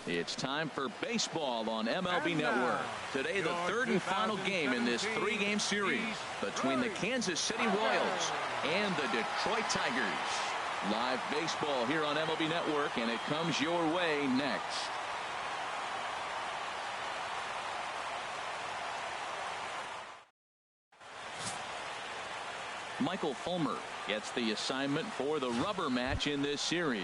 It's time for baseball on MLB Network. Today, the third and final game in this three-game series between the Kansas City Royals and the Detroit Tigers. Live baseball here on MLB Network, and it comes your way next. Michael Fulmer gets the assignment for the rubber match in this series.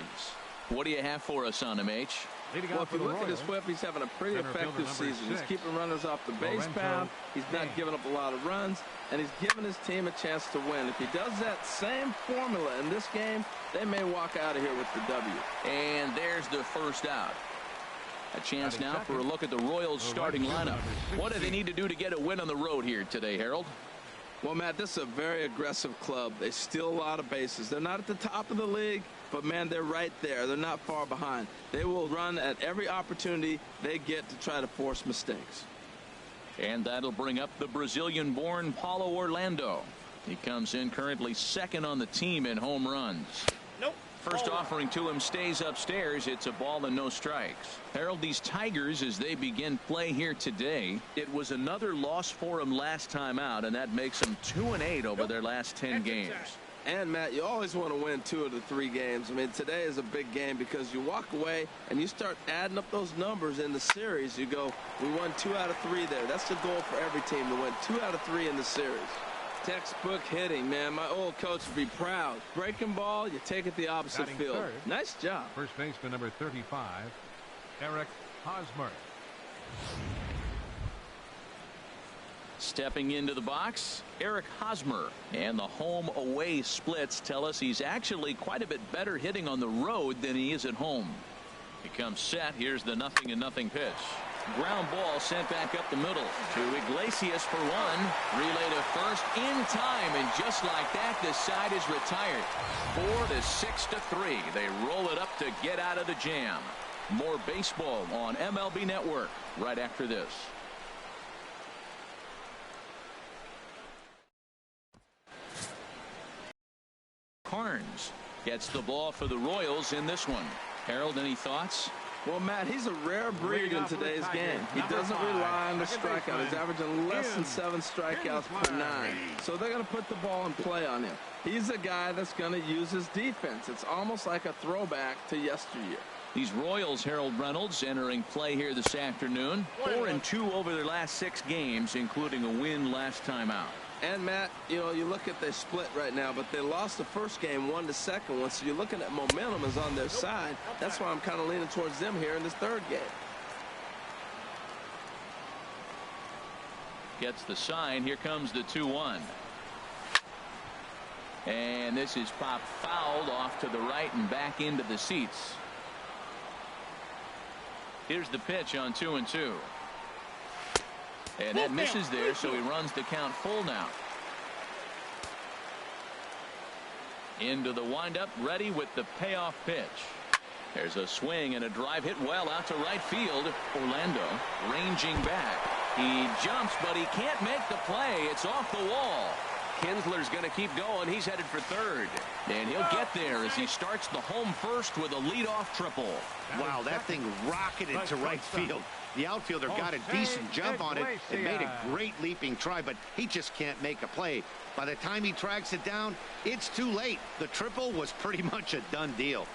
What do you have for us on him, H? Well, if you look at his whip, he's having a pretty effective season. He's keeping runners off the base path. He's not giving up a lot of runs, and he's giving his team a chance to win. If he does that same formula in this game, they may walk out of here with the W. And there's the first out. A chance now for a look at the Royals starting lineup. What do they need to do to get a win on the road here today, Harold? Well, Matt, this is a very aggressive club. They steal a lot of bases. They're not at the top of the league, but, man, they're right there. They're not far behind. They will run at every opportunity they get to try to force mistakes. And that'll bring up the Brazilian-born Paulo Orlando. He comes in currently second on the team in home runs. First offering to him stays upstairs. It's a ball and no strikes. Harold, these Tigers, as they begin play here today, it was another loss for them last time out, and that makes them 2-8 over their last 10 games. And, Matt, you always want to win 2 of the 3 games. I mean, today is a big game because you walk away and you start adding up those numbers in the series. You go, we won 2 out of 3 there. That's the goal for every team, to win 2 out of 3 in the series. Textbook hitting, man. My old coach would be proud. Breaking ball, you take it the opposite field. Third, nice job. First baseman number 35, Eric Hosmer. Stepping into the box, Eric Hosmer. And the home-away splits tell us he's actually quite a bit better hitting on the road than he is at home. He comes set. Here's the 0-0 pitch. Ground ball sent back up the middle to Iglesias for one. Relay to first in time, and just like that, the side is retired. 4-6-3. They roll it up to get out of the jam. More baseball on MLB Network right after this. Carnes gets the ball for the Royals in this one. Harold, any thoughts? Well, Matt, he's a rare breed in today's game. He doesn't rely on the strikeout. He's averaging less than 7 strikeouts per 9. So they're going to put the ball in play on him. He's a guy that's going to use his defense. It's almost like a throwback to yesteryear. These Royals, Harold Reynolds, entering play here this afternoon. 4-2 over their last 6 games, including a win last time out. And, Matt, you know, you look at they split right now, but they lost the first game, won the second one. So you're looking at momentum is on their side. That's why I'm kind of leaning towards them here in this third game. Gets the sign. Here comes the 2-1. And this is popped fouled off to the right and back into the seats. Here's the pitch on 2-2. And that misses there, so he runs the count full now. Into the windup, ready with the payoff pitch. There's a swing and a drive hit well out to right field. Orlando ranging back. He jumps, but he can't make the play. It's off the wall. Kinsler's going to keep going. He's headed for third. And he'll get there as he starts the home first with a leadoff triple. Wow, that thing rocketed to right field. The outfielder got a decent jump on it and made a great leaping try, but he just can't make a play. By the time he tracks it down, it's too late. The triple was pretty much a done deal.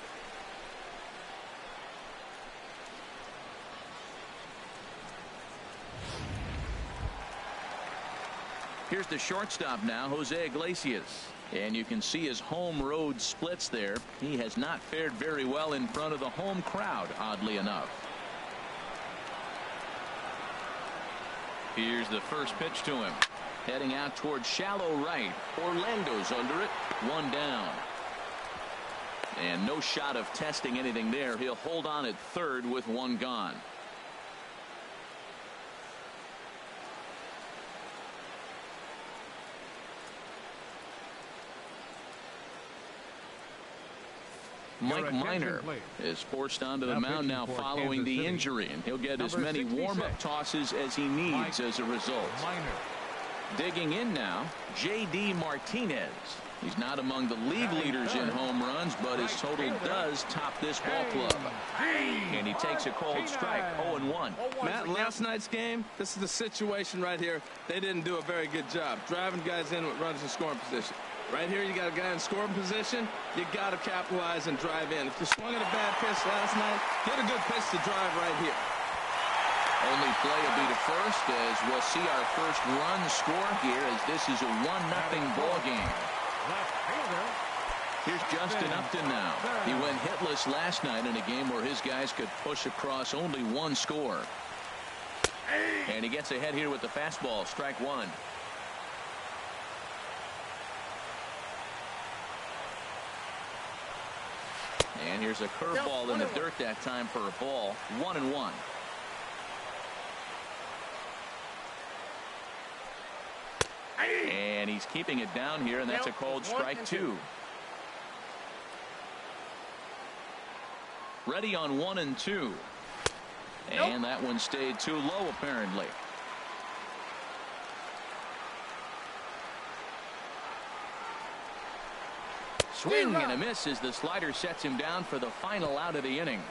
Here's the shortstop now, Jose Iglesias. And you can see his home road splits there. He has not fared very well in front of the home crowd, oddly enough. Here's the first pitch to him. Heading out towards shallow right. Orlando's under it. 1 down. And no shot of testing anything there. He'll hold on at third with 1 gone. Mike Minor is forced onto the mound now following the injury, and he'll get as many warm-up tosses as he needs as a result. Digging in now, J.D. Martinez. He's not among the league leaders in home runs, but his total does top this ball club. And he takes a cold strike, 0-1. Matt, in last night's game, this is the situation right here. They didn't do a very good job driving guys in with runners in scoring position. Right here, you got a guy in scoring position. You got to capitalize and drive in. If you swung at a bad pitch last night, get a good pitch to drive right here. Only play will be to first, as we'll see our first run score here, as this is a 1-0 ball game. Here's Justin Upton now. He went hitless last night in a game where his guys could push across only one score. And he gets ahead here with the fastball, strike one. And here's a curveball in the dirt that time for a ball, 1-1. And he's keeping it down here, and that's a cold strike two. Ready on 1-2. And that one stayed too low, apparently. Swing and a miss as the slider sets him down for the final out of the inning.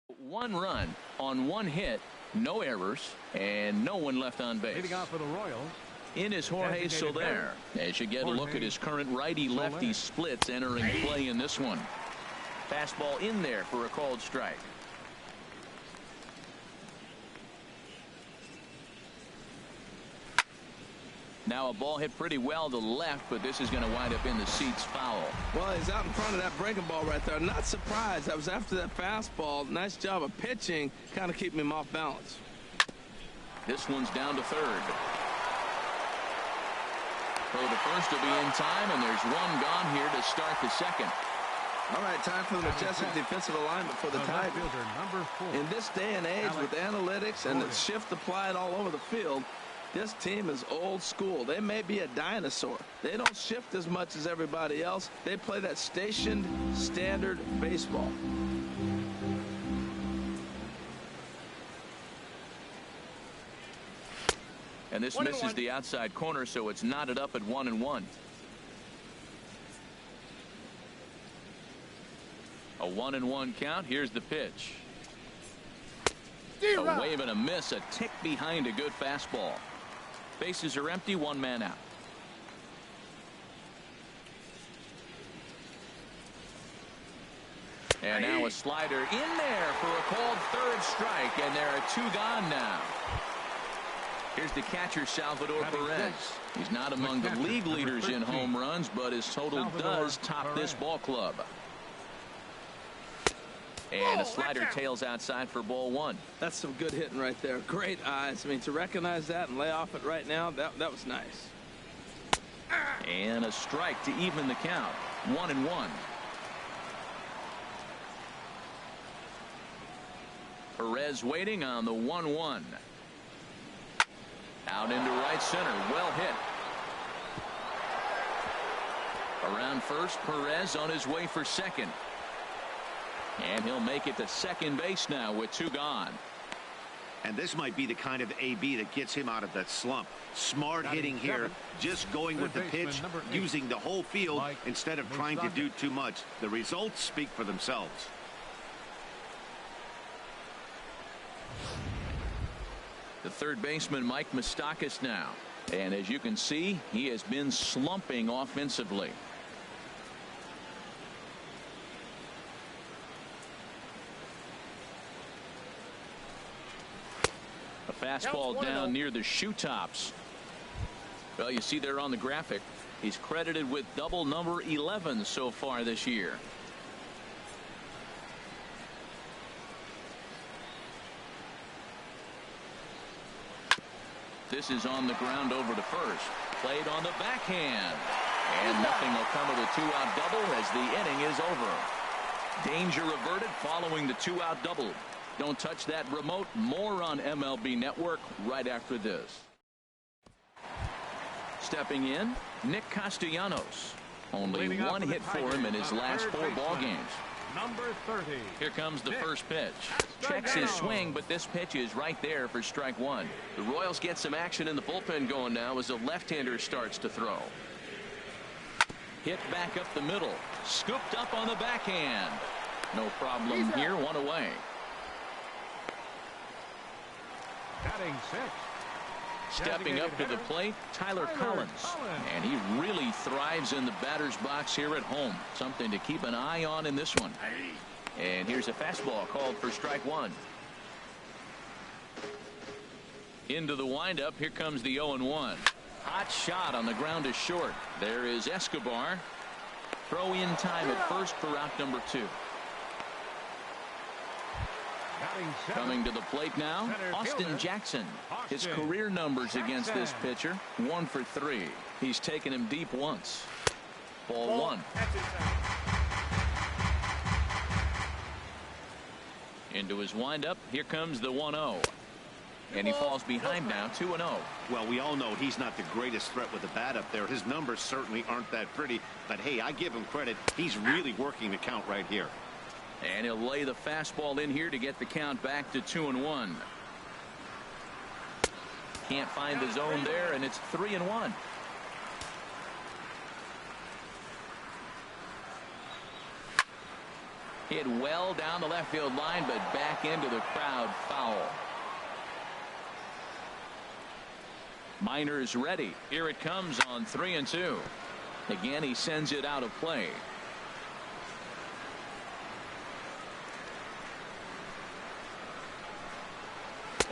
1 run on 1 hit, no errors, and no one left on base. Leading off for the Royals. In is Jorge Soler, as you get a look at his current righty-lefty splits entering play in this one. Fastball in there for a called strike. Now a ball hit pretty well to left, but this is going to wind up in the seats foul. Well, he's out in front of that breaking ball right there. Not surprised. That was after that fastball. Nice job of pitching, kind of keeping him off balance. This one's down to third. So the first will be in time, and there's one gone here to start the second. All right, time for the majestic defensive alignment for the Tigers. In this day and age with analytics and the shift applied all over the field, this team is old school. They may be a dinosaur. They don't shift as much as everybody else. They play that stationed standard baseball. And this misses the outside corner, so it's knotted up at 1-1. A 1-1 count. Here's the pitch. A wave and a miss, a tick behind a good fastball. Bases are empty, 1 man out. And now a slider in there for a called third strike, and there are 2 gone now. Here's the catcher, Salvador Perez. He's not among the league leaders in home runs, but his total does top this ball club. And a slider tails outside for ball 1. That's some good hitting right there. Great eyes. I mean, to recognize that and lay off it right now, that was nice. And a strike to even the count. 1-1. Perez waiting on the 1-1. Out into right center. Well hit. Around first, Perez on his way for second. And he'll make it to second base now with 2 gone. And this might be the kind of AB that gets him out of that slump. Smart hitting here, just going with the pitch, using the whole field instead of trying to do too much. The results speak for themselves. The third baseman, Mike Moustakas, now. And as you can see, he has been slumping offensively. A fastball down near the shoe tops. Well, you see there on the graphic, he's credited with double number 11 so far this year. This is on the ground over to first. Played on the backhand. And nothing will come of the 2-out double as the inning is over. Danger averted following the 2-out double. Don't touch that remote. More on MLB Network right after this. Stepping in, Nick Castellanos. Only 1 hit for him in his last 4 ball games. Number 30. Here comes the first pitch. Checks his swing, but this pitch is right there for strike one. The Royals get some action in the bullpen going now as the left-hander starts to throw. Hit back up the middle. Scooped up on the backhand. No problem here. One away. Batting 6. Stepping up to the plate, Tyler Collins. And he really thrives in the batter's box here at home. Something to keep an eye on in this one. And here's a fastball called for strike one. Into the windup. Here comes the 0-1. Hot shot on the ground is short. There is Escobar. Throw in time at first for out number 2. Coming to the plate now, Austin Jackson. His career numbers against this pitcher, 1 for 3. He's taken him deep once. Ball 1. Into his windup. Here comes the 1-0. And he falls behind now, 2-0. Well, we all know he's not the greatest threat with the bat up there. His numbers certainly aren't that pretty. But, hey, I give him credit. He's really working the count right here. And he'll lay the fastball in here to get the count back to 2-1. Can't find the zone there, and it's 3-1. Hit well down the left field line, but back into the crowd, foul. Minor's ready. Here it comes on 3-2. Again, he sends it out of play.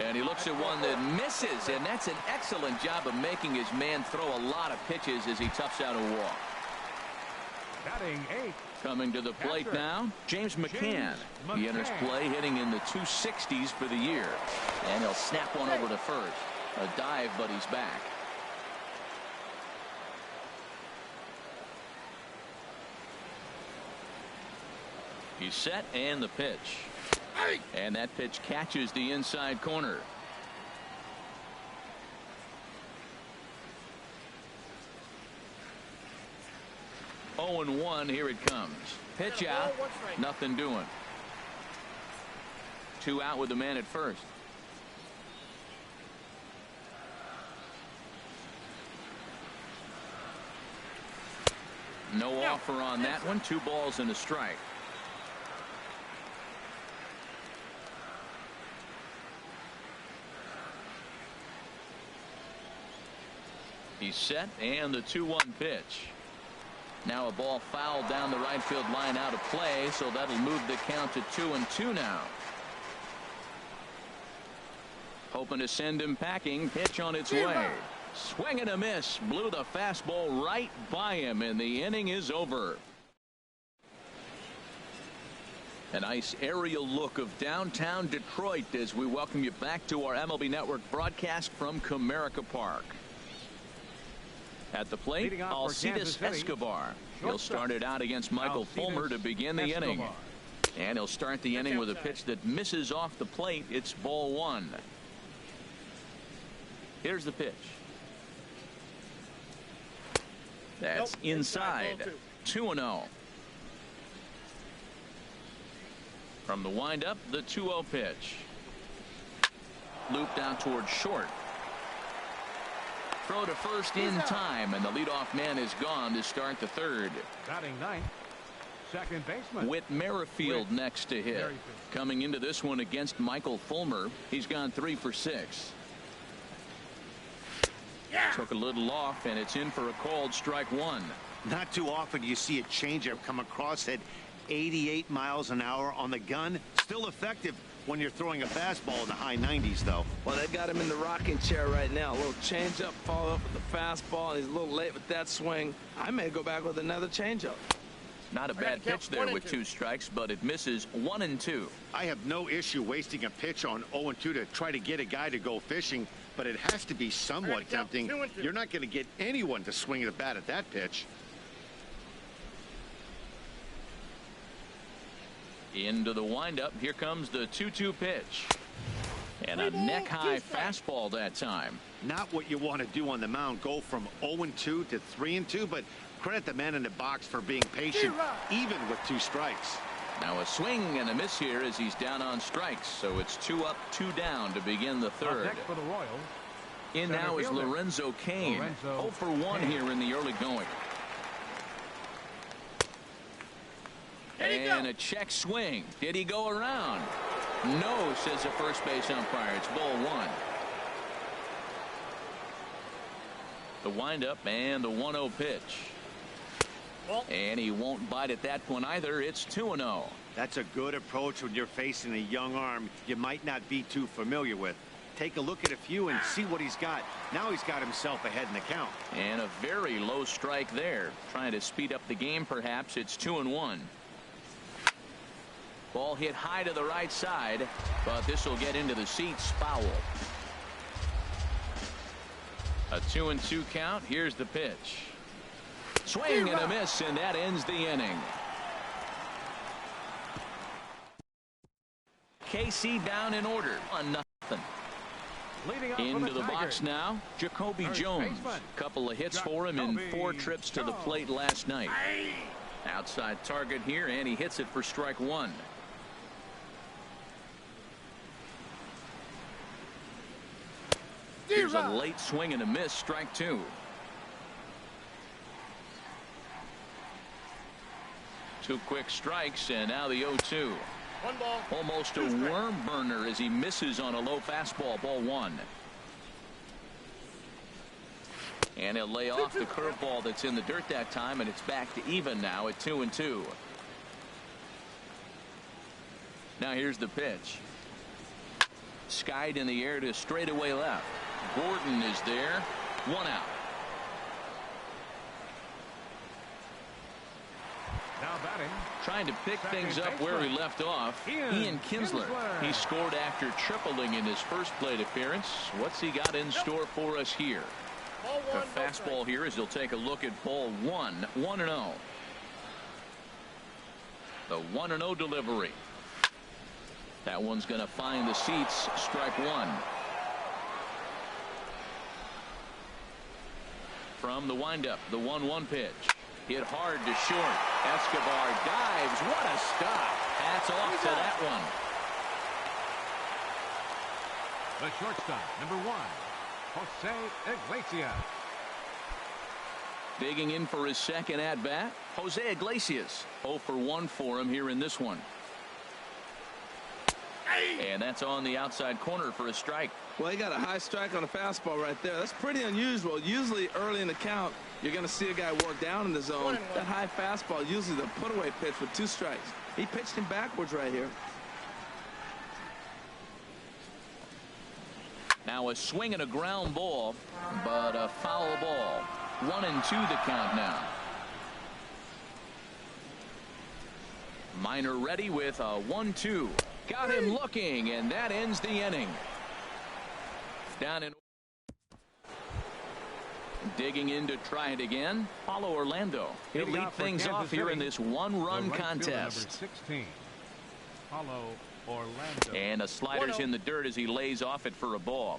And he looks at one that misses, and that's an excellent job of making his man throw a lot of pitches as he toughs out a walk. Batting 8. Coming to the plate now, James McCann. He enters play hitting in the 260s for the year. And he'll snap one over to first. A dive, but he's back. He's set, and the pitch. And that pitch catches the inside corner. Oh, and 1. Here it comes. Pitch out. Nothing doing. 2 out with the man at first. No offer on that one. 2 balls and a strike. He's set, and the 2-1 pitch. Now a ball fouled down the right field line out of play, so that'll move the count to 2-2 now. Hoping to send him packing. Pitch on its way. Swing and a miss. Blew the fastball right by him, and the inning is over. A nice aerial look of downtown Detroit as we welcome you back to our MLB Network broadcast from Comerica Park. At the plate, Alcides Escobar. He'll start it out against Michael Fulmer to begin the inning. And he'll start the inning with a pitch that misses off the plate. It's ball 1. Here's the pitch. That's inside. 2-0. From the windup, the 2-0 pitch. Looped out towards short. Throw to first in time, and the leadoff man is gone to start the third. Batting 9th, second baseman Whit Merrifield next to hit. Coming into this one against Michael Fulmer, he's gone 3 for 6. Took a little off, and it's in for a called strike 1. Not too often you see a changeup come across at 88 miles an hour on the gun. Still effective when you're throwing a fastball in the high 90s, though. Well, they got him in the rocking chair right now. A little changeup, follow up with the fastball. He's a little late with that swing. I may go back with another changeup. Not a bad pitch there with 2 strikes, but it misses 1 and 2. I have no issue wasting a pitch on 0-2 to try to get a guy to go fishing, but it has to be somewhat tempting. You're not going to get anyone to swing the bat at that pitch. Into the windup. Here comes the 2-2 pitch. And a neck-high fastball that time. Not what you want to do on the mound. Go from 0-2 to 3-2, but credit the man in the box for being patient, even with 2 strikes. Now a swing and a miss here as he's down on strikes. So it's 2 up, 2 down to begin the third. Next for the Royals. In now is Lorenzo Cain. 0 for 1 here in the early going. And a check swing. Did he go around? No, says the first base umpire. It's ball 1. The windup and the 1-0 pitch. And he won't bite at that one either. It's 2-0. That's a good approach when you're facing a young arm you might not be too familiar with. Take a look at a few and see what he's got. Now he's got himself ahead in the count. And a very low strike there. Trying to speed up the game perhaps. It's 2-1. Ball hit high to the right side, but this will get into the seats. Foul. A 2-2 count. Here's the pitch. Swing and a miss, and that ends the inning. KC down in order. 1-0. Into the box now, Jacoby Jones. Couple of hits for him in 4 trips to the plate last night. Outside target here, and he hits it for strike 1. Here's a late swing and a miss, strike 2. 2 quick strikes, and now the 0-2. 1 ball. Almost a worm burner as he misses on a low fastball. Ball 1. And he'll lay off the curveball that's in the dirt that time, and it's back to even now at 2-2. Now here's the pitch. Skied in the air to straightaway left. Gordon is there. 1 out. Now batting. Trying to pick things up where he left off. Ian Kinsler. He scored after tripling in his first plate appearance. What's he got in store for us here? A fastball here as he'll take a look at ball 1. 1-0. The 1-0 delivery. That one's going to find the seats. Strike 1. From the windup, the 1-1 pitch. Hit hard to short. Escobar dives. What a stop. Hats off to that one. The shortstop, number 1, Jose Iglesias. Digging in for his second at bat, Jose Iglesias. 0 for 1 for him here in this one. And that's on the outside corner for a strike. Well, he got a high strike on a fastball right there. That's pretty unusual. Usually early in the count, you're going to see a guy work down in the zone. That high fastball, usually the put-away pitch with 2 strikes. He pitched him backwards right here. Now a swing and a ground ball, but a foul ball. 1-2 the count now. Minor ready with a 1-2. Got him looking, and that ends the inning. Down in. Digging in to try it again. Paulo Orlando. He'll lead things off here in this 1-run contest. 16. Paulo Orlando. And a slider's in the dirt as he lays off it for a ball.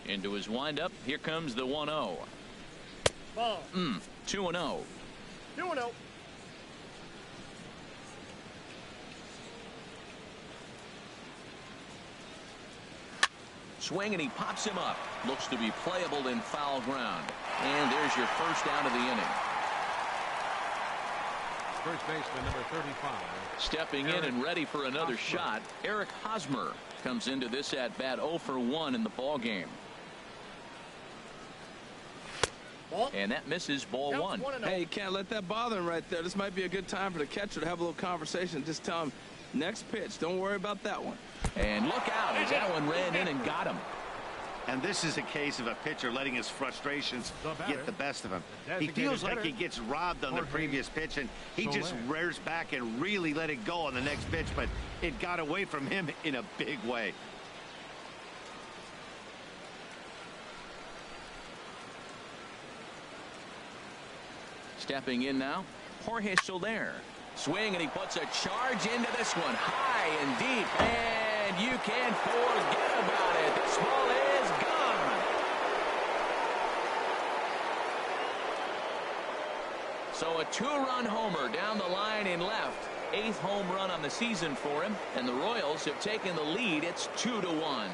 Into his windup. Here comes the 1-0. Ball. 2-0. 2-0. Swing, and he pops him up. Looks to be playable in foul ground. And there's your first out of the inning. First baseman number 35. Stepping in and ready for another shot. Eric Hosmer comes into this at bat 0 for 1 in the ball game. And that misses ball 1. Hey, you can't let that bother him right there. This might be a good time for the catcher to have a little conversation. Just tell him, next pitch, don't worry about that one. And look out as that one ran in and got him. And this is a case of a pitcher letting his frustrations get the best of him. He feels like he gets robbed on the previous pitch, and he just rears back and really let it go on the next pitch, but it got away from him in a big way. Stepping in now, Jorge Soler. Swing, and he puts a charge into this one, high and deep, and you can't forget about it. This ball is gone. So a two-run homer down the line in left. 8th home run on the season for him, and the Royals have taken the lead. It's 2-1.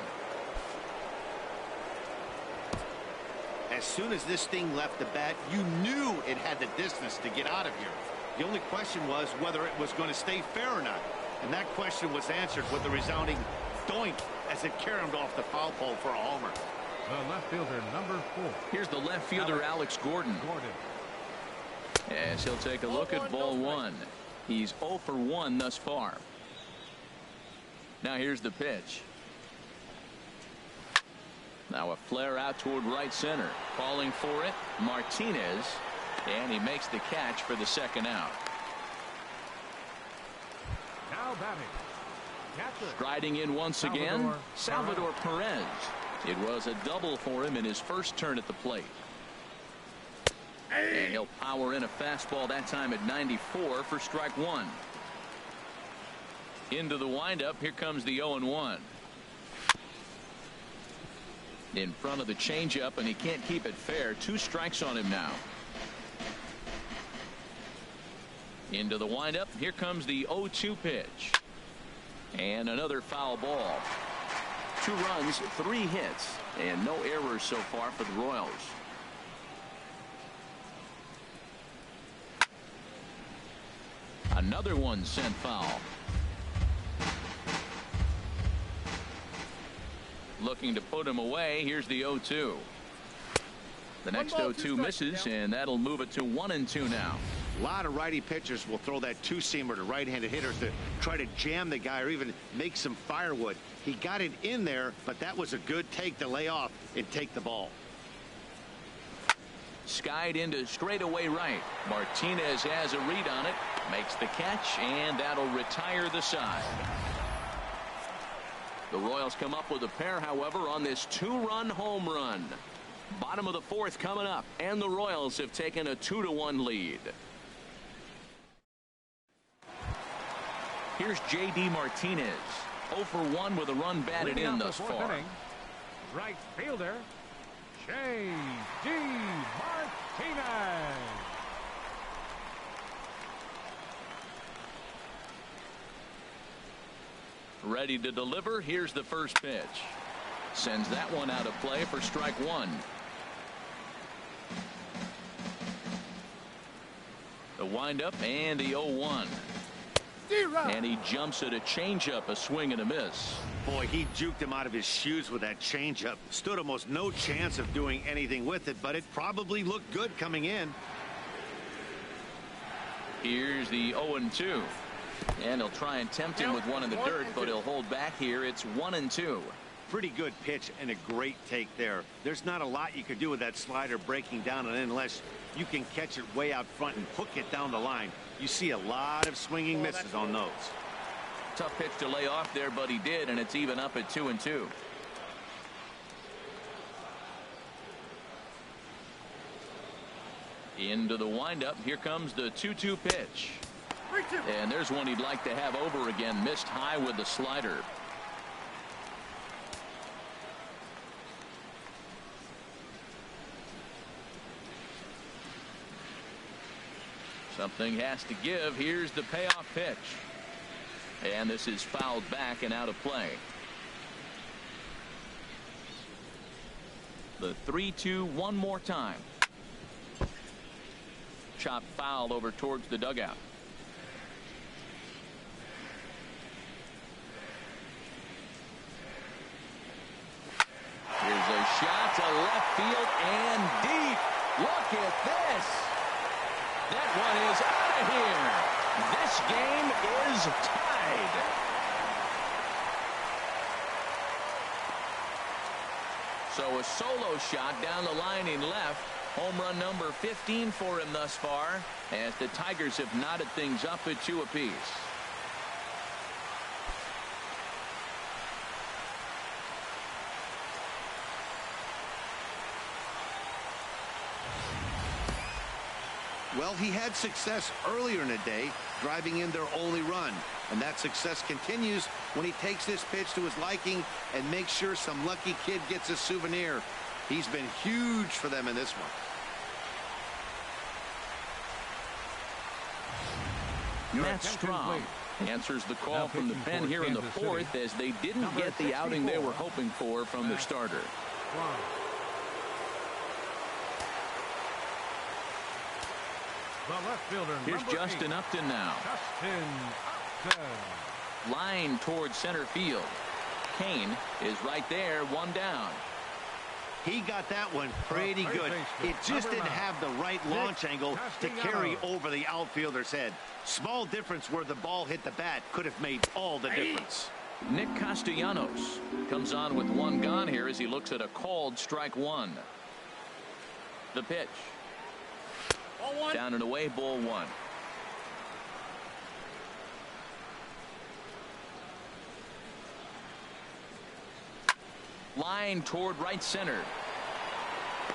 As soon as this thing left the bat, you knew it had the distance to get out of here. The only question was whether it was going to stay fair or not. And that question was answered with a resounding doink as it caromed off the foul pole for a homer. The left fielder, number 4. Here's the left fielder, Alex Gordon. As he'll take a look at ball 1. He's 0 for 1 thus far. Now here's the pitch. Now a flare out toward right center. Calling for it, Martinez. And he makes the catch for the second out. Now batting. Catcher. Striding in once again, Salvador Perez. It was a double for him in his first turn at the plate. And he'll power in a fastball that time at 94 for strike 1. Into the windup. Here comes the 0-1. In front of the changeup, and he can't keep it fair. 2 strikes on him now. Into the windup. Here comes the 0-2 pitch. And another foul ball. 2 runs, 3 hits, and no errors so far for the Royals. Another one sent foul. Looking to put him away. Here's the 0-2. The next 0-2 misses, and that'll move it to 1-2 now. A lot of righty pitchers will throw that two-seamer to right-handed hitters to try to jam the guy or even make some firewood. He got it in there, but that was a good take to lay off and take the ball. Skied into straightaway right. Martinez has a read on it, makes the catch, and that'll retire the side. The Royals come up with a pair, however, on this 2-run home run. Bottom of the 4th coming up, and the Royals have taken a 2-1 lead. Here's J.D. Martinez, 0 for 1 with a run batted in thus far. Inning, right fielder, J.D. Martinez. Ready to deliver. Here's the first pitch. Sends that one out of play for strike 1. The windup and the 0-1. And he jumps at a changeup, a swing and a miss. Boy, he juked him out of his shoes with that changeup. Stood almost no chance of doing anything with it, but it probably looked good coming in. Here's the 0-2. And he'll try and tempt him with one in the dirt, but he'll hold back here. It's 1-2. Pretty good pitch and a great take there. There's not a lot you could do with that slider breaking down and in unless you can catch it way out front and hook it down the line. You see a lot of swinging misses on those. Tough pitch to lay off there, but he did, and it's even up at 2-2. Into the windup. Here comes the 2-2 pitch. And there's one he'd like to have over again. Missed high with the slider. Something has to give. Here's the payoff pitch. And this is fouled back and out of play. The 3-2 one more time. Chop foul over towards the dugout. Here's a shot to left field and deep. Look at this. That one is out of here. This game is tied. So a solo shot down the line in left. Home run number 15 for him thus far, as the Tigers have knotted things up at 2 apiece. Well, he had success earlier in the day, driving in their only run. And that success continues when he takes this pitch to his liking and makes sure some lucky kid gets a souvenir. He's been huge for them in this one. Matt Strahm answers the call from the pen here in the fourth as they didn't get the outing they were hoping for from their starter. Here's Justin Upton now. Line towards center field. Kane is right there, one down. He got that one pretty good. It just didn't have the right launch angle to carry over the outfielder's head. Small difference where the ball hit the bat could have made all the difference. Nick Castellanos comes on with one gone here as he looks at a called strike one. The pitch. Down and away, ball one. Line toward right center.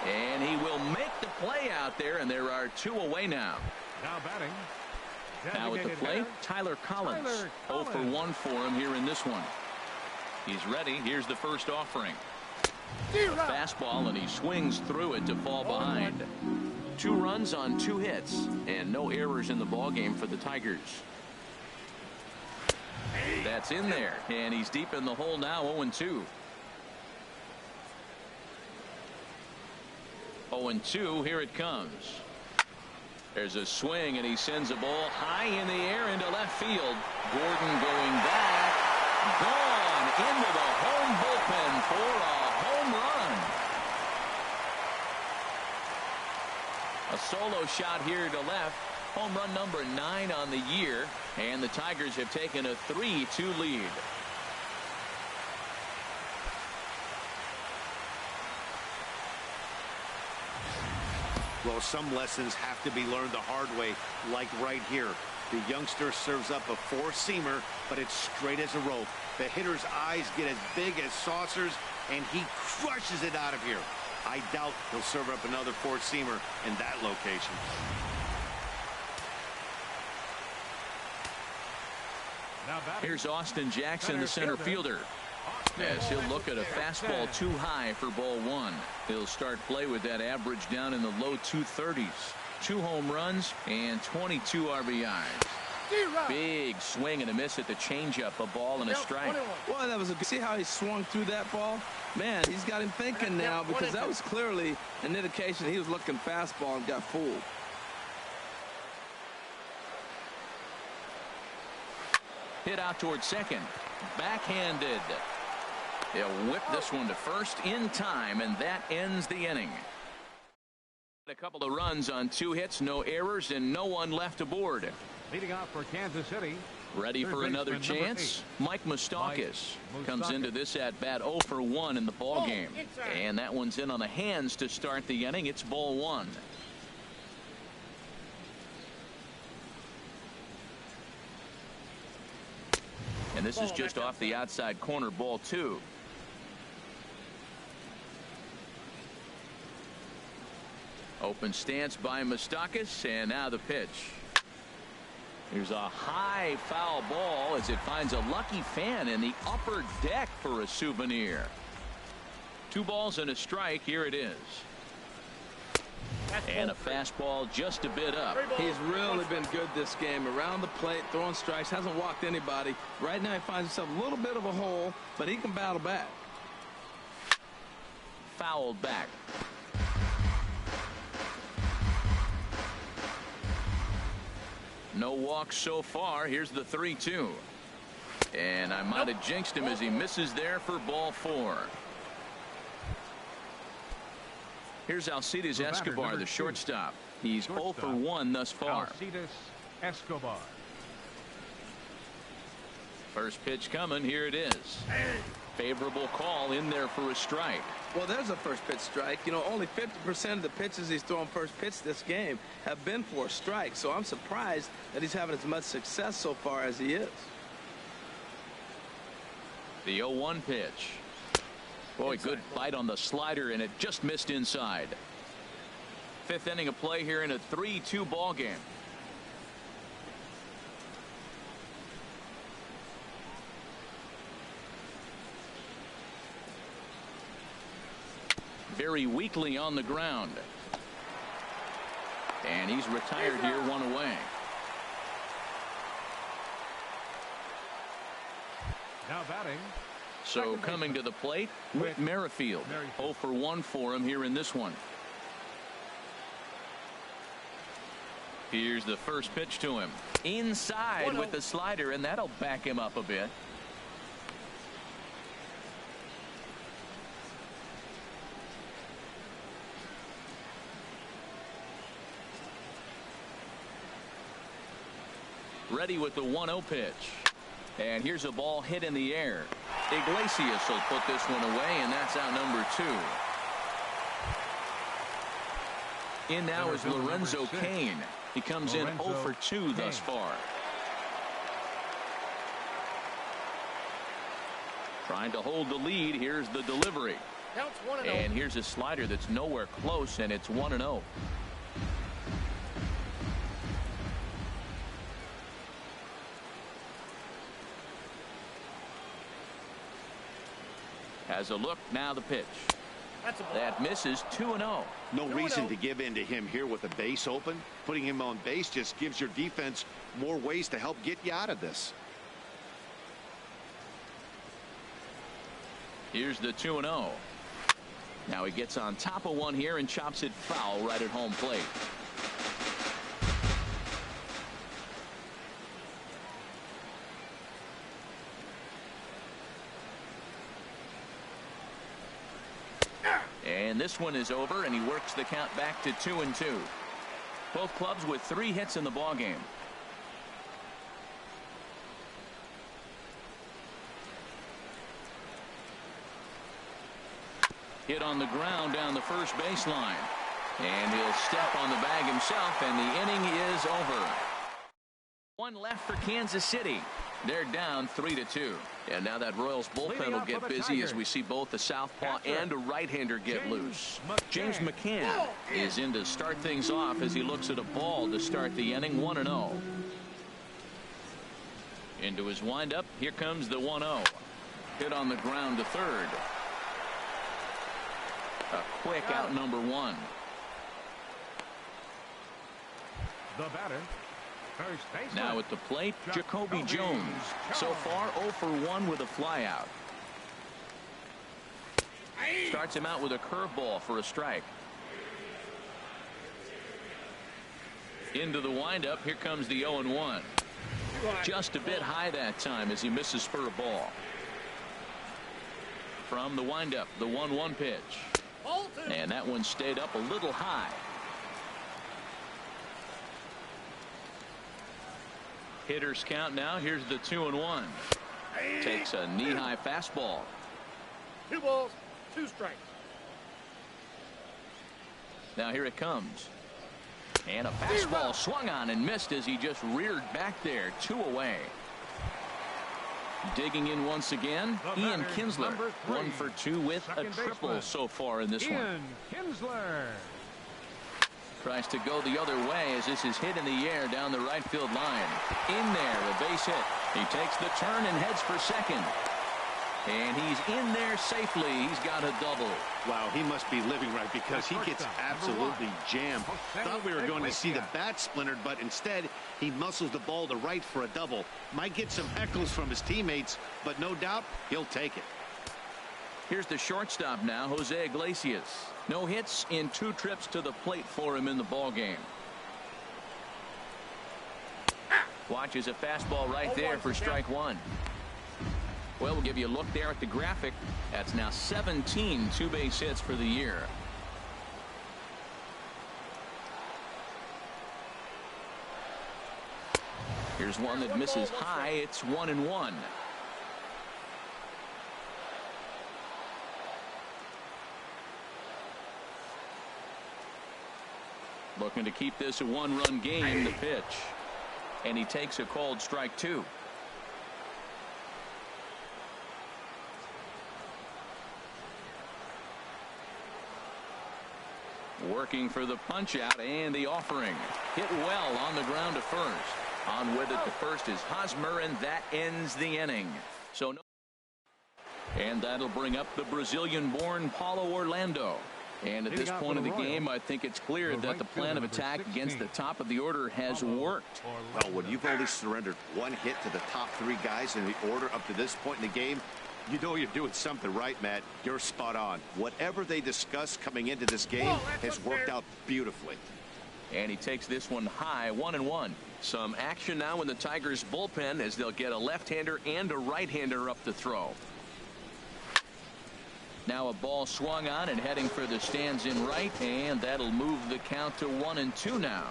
And he will make the play out there, and there are two away now. Now batting. Now at the plate, Tyler Collins. 0 for 1 for him here in this one. He's ready. Here's the first offering. A fastball, and he swings through it to fall behind. 2 runs on 2 hits, and no errors in the ballgame for the Tigers. That's in there, and he's deep in the hole now, 0-2. 0-2, here it comes. There's a swing, and he sends a ball high in the air into left field. Gordon going back. Gone into the home bullpen for a home run. A solo shot here to left. Home run number 9 on the year, and the Tigers have taken a 3-2 lead. Well, some lessons have to be learned the hard way, like right here. The youngster serves up a 4-seamer, but it's straight as a rope. The hitter's eyes get as big as saucers, and he crushes it out of here. I doubt he'll serve up another 4-seamer in that location. Here's Austin Jackson, the center fielder. Yes, he'll look at a fastball too high for ball one. He'll start play with that average down in the low 230s. 2 home runs and 22 RBIs. Big swing and a miss at the changeup, a ball and a strike. Well, that was a, see how he swung through that ball? Man, he's got him thinking now, because that was clearly an indication he was looking fastball and got fooled. Hit out towards second. Backhanded. They'll whip this one to first in time, and that ends the inning. A couple of runs on 2 hits, no errors, and no one left aboard. Leading off for Kansas City. Ready for another chance? Mike Moustakas comes into this at bat 0 for 1 in the ball game, and that one's in on the hands to start the inning. It's ball 1. And this is just off the outside corner, ball 2. Open stance by Moustakas, and now the pitch. Here's a high foul ball as it finds a lucky fan in the upper deck for a souvenir. 2 balls and a strike. Here it is. And a fastball just a bit up. He's really been good this game. Around the plate, throwing strikes, hasn't walked anybody. Right now he finds himself a little bit of a hole, but he can battle back. Fouled back. No walks so far. Here's the 3-2. And I might have jinxed him as he misses there for ball 4. Here's Alcides Escobar, the shortstop. He's 0 for 1 thus far. Alcides Escobar. First pitch coming. Here it is. Favorable call in there for a strike. Well, there's a first pitch strike. You know, only 50% of the pitches he's throwing first pitch this game have been for a strike. So I'm surprised that he's having as much success so far as he is. The 0-1 pitch. Boy, good bite on the slider, and it just missed inside. 5th inning of play here in a 3-2 ball game. Very weakly on the ground. And he's retired here, 1 away. Now batting. So coming to the plate, Whit Merrifield. 0 for 1 for him here in this one. Here's the first pitch to him. Inside with the slider, and that'll back him up a bit. Ready with the 1-0 pitch. And here's a ball hit in the air. Iglesias will put this one away, and that's out number 2. In now is Lorenzo Cain. He comes in 0 for 2 thus far. Trying to hold the lead. Here's the delivery. And here's a slider that's nowhere close, and it's 1-0. Has a look, now the pitch. That misses. 2-0. No reason to give in to him here with the base open. Putting him on base just gives your defense more ways to help get you out of this. Here's the 2-0. Now he gets on top of one here and chops it foul right at home plate. And this one is over, and he works the count back to 2-2. Both clubs with 3 hits in the ballgame. Hit on the ground down the first baseline. And he'll step on the bag himself, and the inning is over. 1 left for Kansas City. They're down 3-2. And now that Royals bullpen will get busy as we see both a southpaw and a right-hander get loose. James McCann is in to start things off as he looks at a ball to start the inning. 1-0. Into his windup. Here comes the 1-0. Hit on the ground to third. A quick out number 1. The batter. Now at the plate, Jacoby Jones. So far 0 for 1 with a flyout. Starts him out with a curveball for a strike. Into the windup. Here comes the 0-1. Just a bit high that time as he misses for a ball. From the windup, the 1-1 pitch. And that one stayed up a little high. Hitters count now. Here's the 2-1. Takes a knee-high fastball. 2 balls, 2 strikes. Now here it comes. And a fastball swung on and missed as he just reared back there. 2 away. Digging in once again, Ian Kinsler. 1 for 2 with a triple so far in this one. Ian Kinsler. Tries to go the other way as this is hit in the air down the right field line. In there, a base hit. He takes the turn and heads for second. And he's in there safely. He's got a double. Wow, he must be living right because he gets absolutely jammed. Thought we were going to see the bat splintered, but instead he muscles the ball to right for a double. Might get some heckles from his teammates, but no doubt he'll take it. Here's the shortstop now, Jose Iglesias. No hits in 2 trips to the plate for him in the ballgame. Watches a fastball right there for strike 1. Well, we'll give you a look there at the graphic. That's now 17 2-base hits for the year. Here's one that misses high. It's 1-1. Looking to keep this a 1-run game. The pitch. And he takes a called strike 2. Working for the punch out and the offering. Hit well on the ground to first. On with it to first is Hosmer, and that ends the inning. So no. And that'll bring up the Brazilian-born Paulo Orlando. And at this point of the game, I think it's clear that the plan of attack against the top of the order has worked. Well, when you've only surrendered one hit to the top three guys in the order up to this point in the game, you know you're doing something right, Matt. You're spot on. Whatever they discussed coming into this game has worked out beautifully. And he takes this one high, 1-1. Some action now in the Tigers bullpen as they'll get a left-hander and a right-hander up to throw. Now a ball swung on and heading for the stands in right, and that'll move the count to 1-2 now.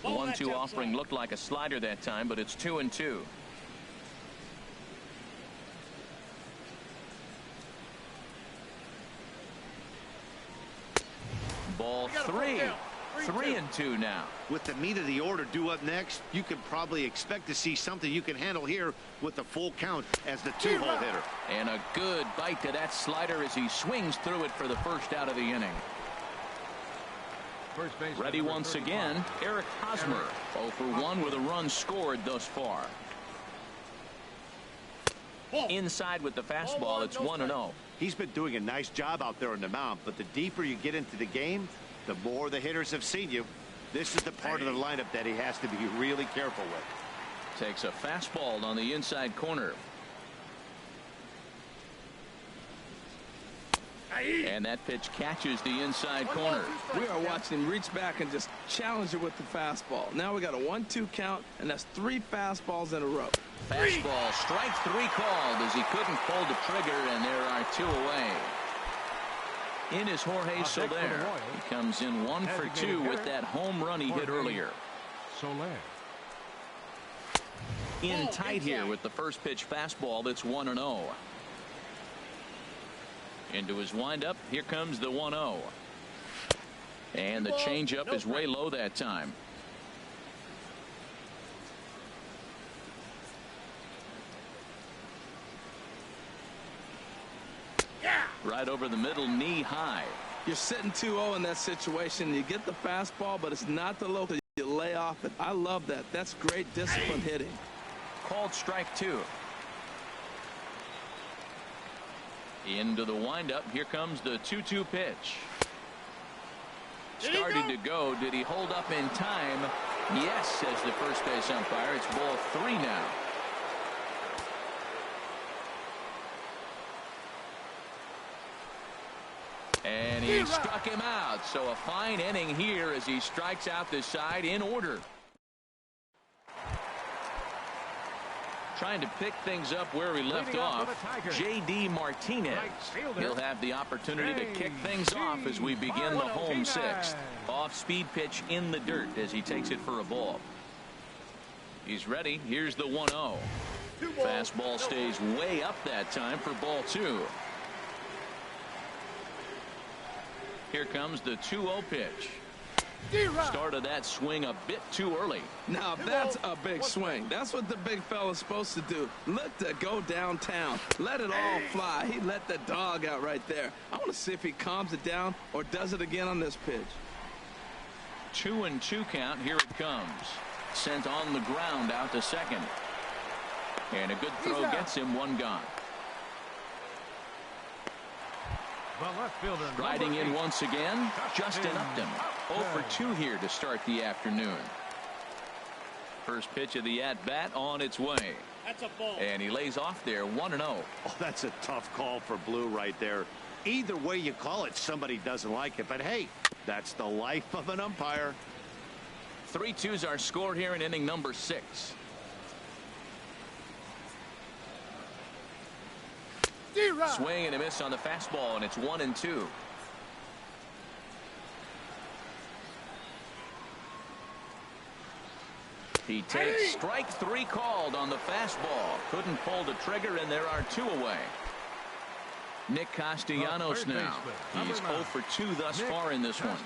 1-2 offering looked like a slider that time, but it's 2-2. Ball 3. 3-2 now. With the meat of the order due up next, you can probably expect to see something you can handle here with the full count as the two-hole hitter. And a good bite to that slider as he swings through it for the first out of the inning. Ready once again, Eric Hosmer. 0 for 1 with a run scored thus far. Inside with the fastball, it's 1-0. He's been doing a nice job out there on the mound, but the deeper you get into the game, the more the hitters have seen you. This is the part of the lineup that he has to be really careful with. Takes a fastball on the inside corner. And that pitch catches the inside corner. We are watching him reach back and just challenge it with the fastball. Now we got a 1-2 count, and that's 3 fastballs in a row. Fastball, strike 3 called as he couldn't pull the trigger, and there are 2 away. In is Jorge Soler. He comes in 1 for 2 with that home run he hit earlier. Soler. In tight here with the first pitch fastball. That's 1-0. Into his windup. Here comes the 1-0. And the changeup is way low that time. Right over the middle, knee high. You're sitting 2-0 in that situation. You get the fastball, but it's not the low. You lay off it. I love that. That's great disciplined hitting. Called strike 2. Into the windup. Here comes the 2-2 pitch. Started to go. Did he hold up in time? Yes, says the first base umpire. It's ball 3 now. And he struck him out. So a fine inning here as he strikes out the side in order. Trying to pick things up where we left off, J.D. Martinez. He'll have the opportunity to kick things off as we begin the home 6th. Off-speed pitch in the dirt as he takes it for a ball. He's ready. Here's the 1-0. Fastball stays way up that time for ball 2. Here comes the 2-0 pitch. Started that swing a bit too early. Now that's a big swing. That's what the big fella's supposed to do. Look to go downtown. Let it all fly. He let the dog out right there. I want to see if he calms it down or does it again on this pitch. 2-2 count. Here it comes. Sent on the ground out to second. And a good throw gets him 1 gone. Riding in once again, Justin Upton. 0 for 2 here to start the afternoon. First pitch of the at-bat on its way. That's a ball. And he lays off there, 1-0. Oh, that's a tough call for Blue right there. Either way you call it, somebody doesn't like it. But hey, that's the life of an umpire. 3-2's our score here in inning number 6. Swing and a miss on the fastball, and it's 1-2. He takes strike 3 called on the fastball. Couldn't pull the trigger, and there are 2 away. Nick Castellanos now. He's 0 for 2 thus far in this one.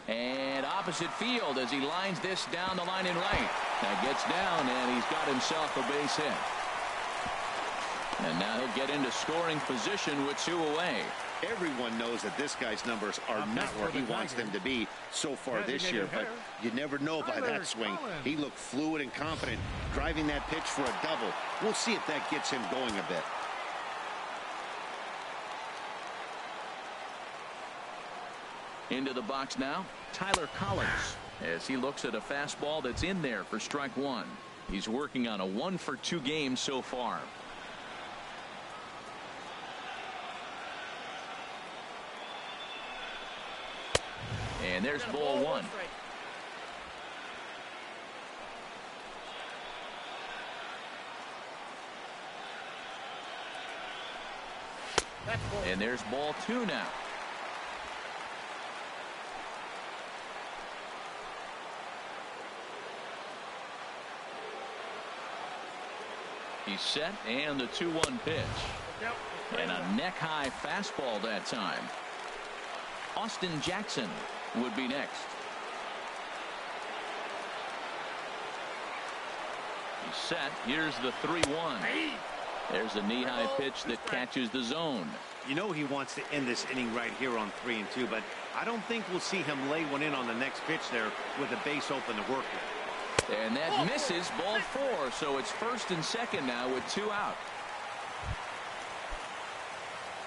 And opposite field as he lines this down the line in right. Now gets down, and he's got himself a base hit. And now he'll get into scoring position with 2 away. Everyone knows that this guy's numbers are not where he wants them to be so far this year, but you never know by that swing. He looked fluid and confident, driving that pitch for a double. We'll see if that gets him going a bit. Into the box now, Tyler Collins, as he looks at a fastball that's in there for strike one. He's working on a 1-for-2 game so far. And there's ball one. And there's ball two now. He's set, and the 2-1 pitch. And a neck-high fastball that time. Austin Jackson would be next. He's set. Here's the 3-1. There's a knee-high pitch that catches the zone. You know he wants to end this inning right here on 3-2, but I don't think we'll see him lay one in on the next pitch there with a base open to work with. And that misses, ball four, so it's first and second now with two out.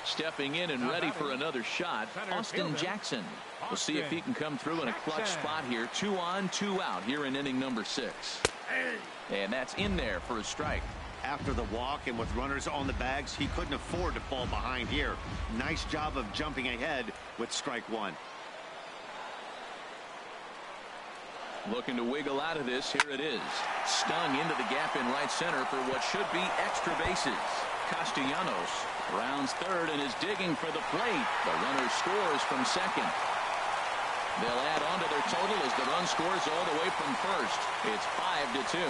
Stepping in and ready for another shot, Austin Jackson. We'll see if he can come through in a clutch spot here. 2 on, 2 out here in inning number 6. And that's in there for a strike. After the walk and with runners on the bags, he couldn't afford to fall behind here. Nice job of jumping ahead with strike one. Looking to wiggle out of this. Here it is. Stung into the gap in right center for what should be extra bases. Castellanos rounds third and is digging for the plate. The runner scores from second. They'll add on to their total as the run scores all the way from first. It's 5-2.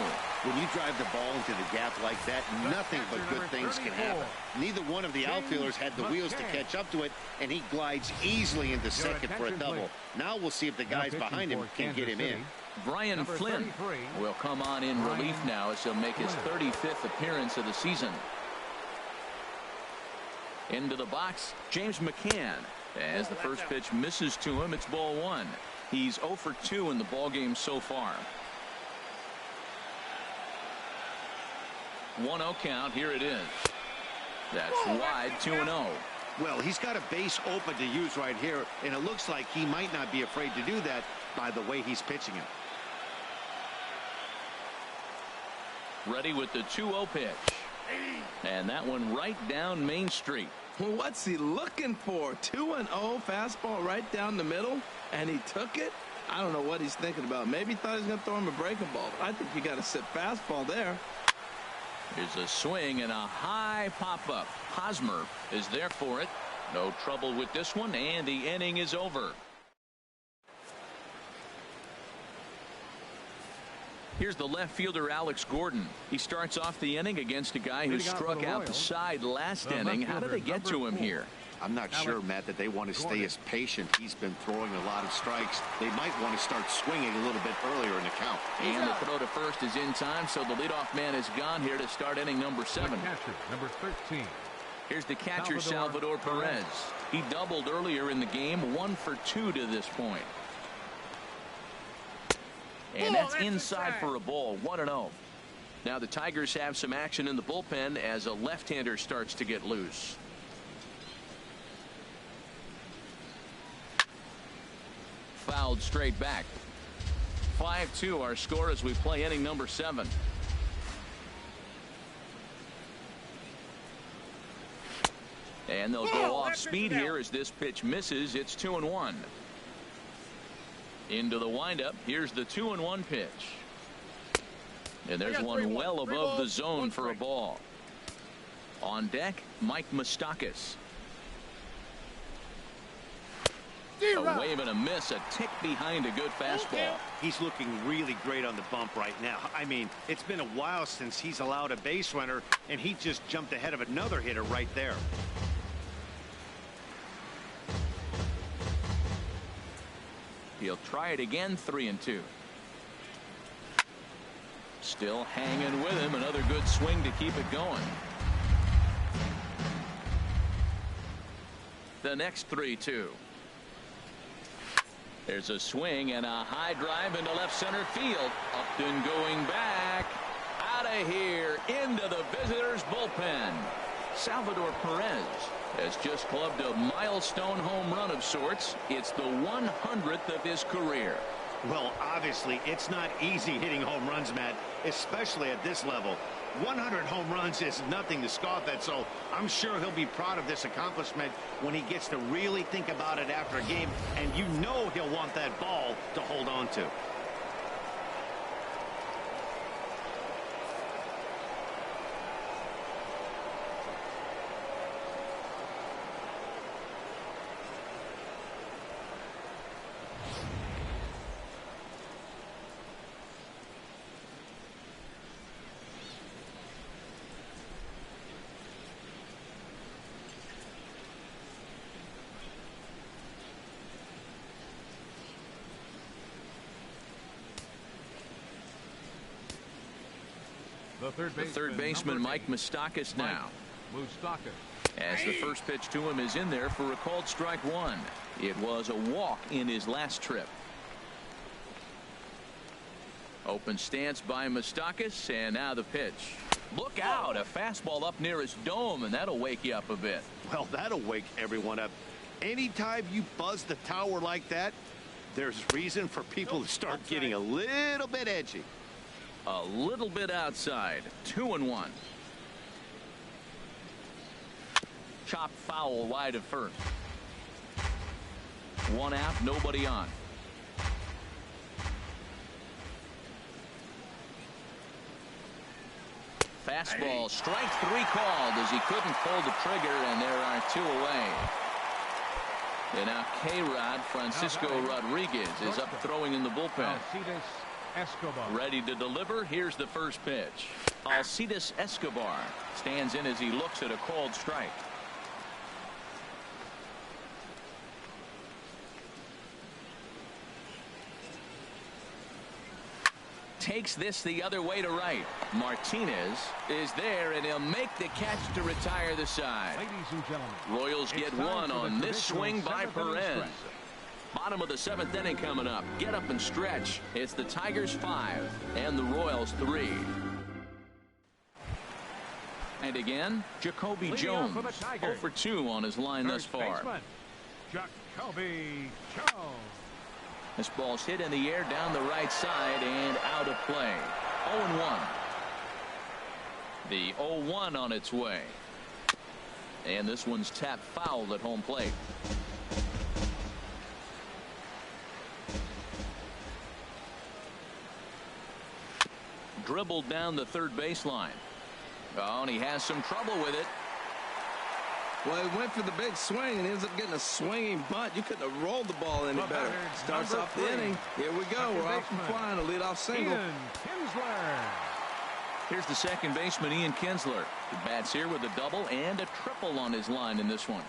When you drive the ball into the gap like that, nothing but good things can happen. Neither one of the outfielders had the wheels to catch up to it, and he glides easily into second for a double. Now we'll see if the guys behind him can get him in. Brian Flynn will come on in relief now as he'll make his 35th appearance of the season. Into the box, James McCann. As the first pitch misses to him, it's ball one. He's 0 for 2 in the ballgame so far. 1-0 count. Here it is. That's wide, 2-0. Well, he's got a base open to use right here, and it looks like he might not be afraid to do that by the way he's pitching it. Ready with the 2-0 pitch. And that one right down Main Street. What's he looking for? 2-0 fastball right down the middle, and he took it. I don't know what he's thinking about. Maybe he thought he was going to throw him a breaking ball. I think you got to sit fastball there. Here's a swing and a high pop-up. Hosmer is there for it. No trouble with this one, and the inning is over. Here's the left fielder, Alex Gordon. He starts off the inning against a guy who struck out the side last inning. How did they get to him here? I'm not sure, Matt, that they want to stay as patient. He's been throwing a lot of strikes. They might want to start swinging a little bit earlier in the count. And the throw to first is in time, so the leadoff man is gone here to start inning number 7. Number 13. Here's the catcher, Salvador Perez. He doubled earlier in the game, 1 for 2 to this point. And that's inside for a ball, 1-0. Now the Tigers have some action in the bullpen as a left-hander starts to get loose. Fouled straight back. 5-2 our score as we play inning number 7. And they'll go off speed here as this pitch misses. It's 2-1. Into the windup. Here's the 2-1 pitch. And there's one well above the zone for a ball. On deck, Mike Moustakas. A wave and a miss, a tick behind a good fastball. He's looking really great on the bump right now. I mean, it's been a while since he's allowed a base runner, and he just jumped ahead of another hitter right there. He'll try it again, 3-2. Still hanging with him. Another good swing to keep it going. the next 3-2. There's a swing and a high drive into left center field. Upton going back. Out of here into the visitors' bullpen. Salvador Perez has just clubbed a milestone home run of sorts. It's the 100th of his career. Well, obviously, it's not easy hitting home runs, Matt, especially at this level. 100 home runs is nothing to scoff at, so I'm sure he'll be proud of this accomplishment when he gets to really think about it after a game, and you know he'll want that ball to hold on to. The third baseman, Mike Moustakas now. Moustakas. As the first pitch to him is in there for a called strike one. It was a walk in his last trip. Open stance by Moustakas, and now the pitch. Look out, a fastball up near his dome, and that'll wake you up a bit. Well, that'll wake everyone up. Anytime you buzz the tower like that, there's reason for people to start getting a little bit edgy. A little bit outside. 2-1. Chop foul wide of first. One out, nobody on. Fastball, strike three called as he couldn't pull the trigger, and there are two away. And now K-Rod Francisco Rodriguez is up throwing in the bullpen. Ready to deliver. Here's the first pitch. Alcides Escobar stands in as he looks at a called strike. Takes this the other way to right. Martinez is there, and he'll make the catch to retire the side. Ladies and gentlemen, Royals get one on this swing by Perez. Bottom of the seventh inning coming up. Get up and stretch. It's the Tigers 5 and the Royals 3. And again, Jacoby Jones 0 for 2 on his line thus far. Jacoby Jones. This ball's hit in the air down the right side and out of play. 0-1. The 0-1 on its way. And this one's tapped foul at home plate. Dribbled down the third baseline. Oh, and he has some trouble with it. Well, he went for the big swing and he ends up getting a swinging bunt. You couldn't have rolled the ball any better. Starts off the inning. Here we go. We're off and flying. A leadoff single. Ian Kinsler. Here's the second baseman, Ian Kinsler. He bats here with a double and a triple on his line in this one.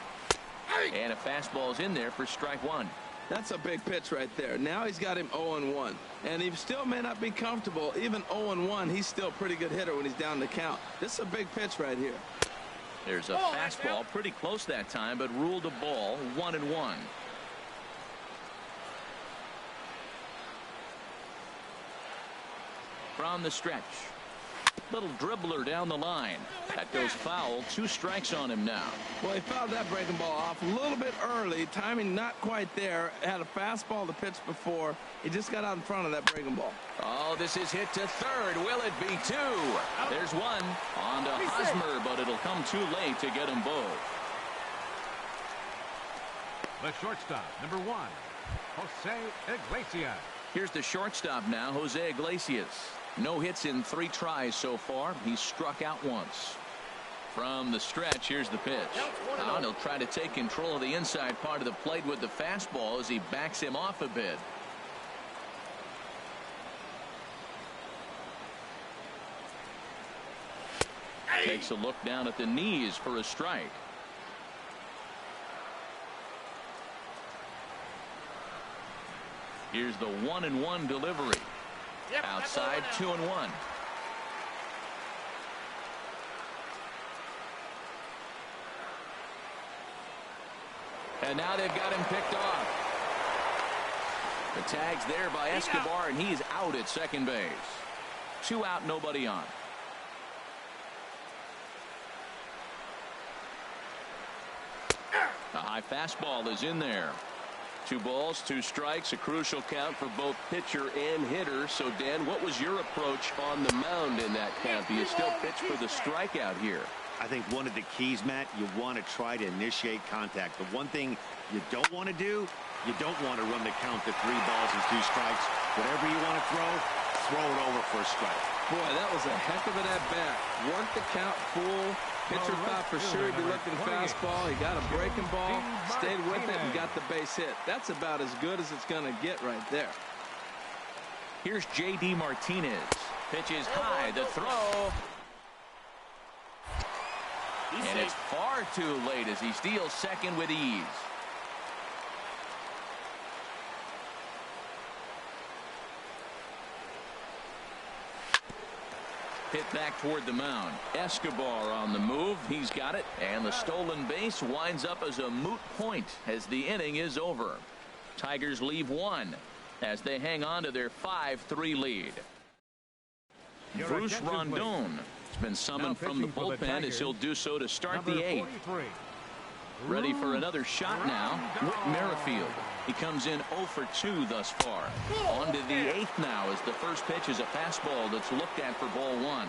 And a fastball's in there for strike one. That's a big pitch right there. Now he's got him 0-1. And he still may not be comfortable. Even 0-1, he's still a pretty good hitter when he's down the count. This is a big pitch right here. There's a fastball pretty close that time, but ruled a ball. 1-1. From the stretch. Little dribbler down the line. That goes foul. 2 strikes on him now. Well, he fouled that breaking ball off a little bit early. Timing not quite there. Had a fastball to pitch before. He just got out in front of that breaking ball. Oh, this is hit to third. Will it be 2? There's one. On to Hosmer, but it'll come too late to get them both. The shortstop, number 1, Jose Iglesias. Here's the shortstop now, Jose Iglesias. No hits in 3 tries so far. He's struck out once. From the stretch, here's the pitch. Now he'll try to take control of the inside part of the plate with the fastball as he backs him off a bit. Takes a look down at the knees for a strike. Here's the 1-1 delivery. Outside, 2-1. And now they've got him picked off. The tag's there by Escobar, and he's out at second base. 2 out, nobody on. A high fastball is in there. 2 balls, 2 strikes, a crucial count for both pitcher and hitter. So, Dan, what was your approach on the mound in that count? Do you still pitch for the strikeout here? I think one of the keys, Matt, you want to try to initiate contact. The one thing you don't want to do, you don't want to run the count to 3 balls and 2 strikes. Whatever you want to throw it over for a strike. Boy, that was a heck of an at-bat. Worked the count full. Pitcher thought for sure he'd be looking fastball. He got a breaking ball, stayed with it, and got the base hit. That's about as good as it's going to get right there. Here's J.D. Martinez. Pitches high. The throw. And it's far too late as he steals second with ease. Hit back toward the mound. Escobar on the move. He's got it. And the stolen base winds up as a moot point as the inning is over. Tigers leave 1 as they hang on to their 5-3 lead. Bruce Rondon has been summoned from the bullpen as he'll do so to start the 8th. Ready for another shot now. Whit Merrifield. He comes in 0 for 2 thus far. On to the 8th now as the first pitch is a fastball that's looked at for ball 1.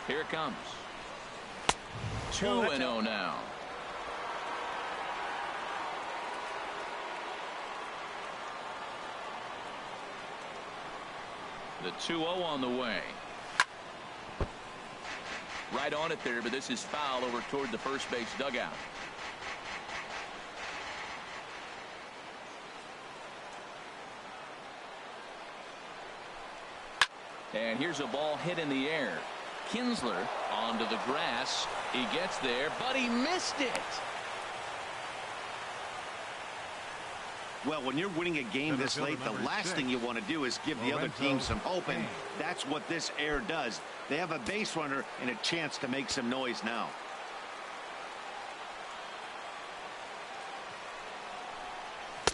Here it comes. 2-0 now. The 2-0 on the way. Right on it there, but this is foul over toward the first base dugout. And here's a ball hit in the air. Kinsler onto the grass. He gets there, but he missed it. Well, when you're winning a game this late, the last thing you want to do is give the other team some hope, and that's what this error does. They have a base runner and a chance to make some noise now.